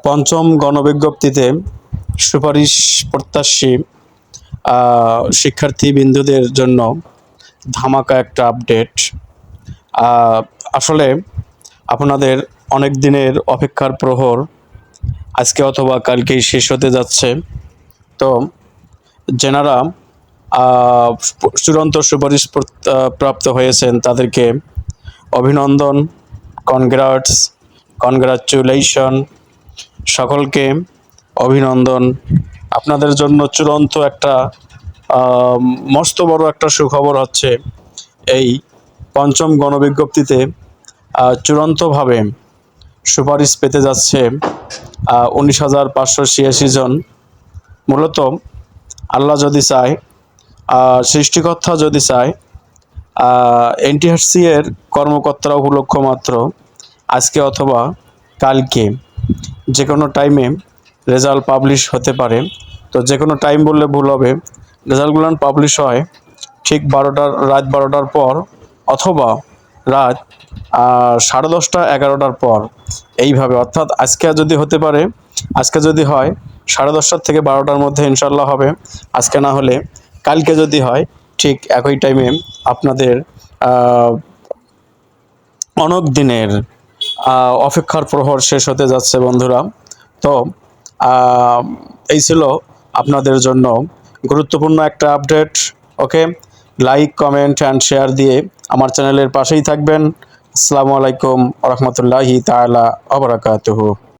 পঞ্চম গণবিজ্ঞপ্তিতে সুপারিশ প্রত্যাশী শিক্ষার্থীবৃন্দদের জন্য ধামাকা একটা আপডেট। আসলে আপনাদের অনেক দিনের অপেক্ষার প্রহর আজকে অথবা কালকেই শেষ হতে যাচ্ছে। তো যেনারা চূড়ান্ত সুপারিশ প্রাপ্ত হয়েছেন তাদেরকে অভিনন্দন, কনগ্রাচুলেশন, সকলকে অভিনন্দন। আপনাদের জন্য চূড়ান্ত একটা মস্ত বড় একটা সুখবর হচ্ছে, এই পঞ্চম গণবিজ্ঞপ্তিতে চূড়ান্তভাবে সুপারিশ পেতে যাচ্ছে 19,586 জন। মূলত আল্লাহ যদি চায়, সৃষ্টিকর্তা যদি চায়, এনটিআরসি এর কর্মকর্তারা উপলক্ষ মাত্র আজকে অথবা কালকে যে কোনো টাইমে রেজাল্ট পাবলিশ হতে পারে। তো যে কোনো টাইম বললে ভুল হবে, রেজাল্টগুলো পাবলিশ হয় ঠিক রাত 12টার পর অথবা রাত 10:30 11টার পর, এইভাবে। অর্থাৎ আজকে যদি হতে পারে, আজকে যদি হয় 10:30 থেকে 12টার মধ্যে ইনশাল্লাহ হবে। আজকে না হলে কালকে যদি হয় ঠিক একই টাইমে আপনাদের অনেক দিনের অপেক্ষার প্রহর শেষ হতে যাচ্ছে বন্ধুরা। তো এই ছিল আপনাদের জন্য গুরুত্বপূর্ণ একটা update. Okay, like, comment and share দিয়ে আমার চ্যানেলের পাশেই থাকবেন। আসসালামু আলাইকুম ওয়া রাহমাতুল্লাহি তাআলা ওয়া বারাকাতুহু।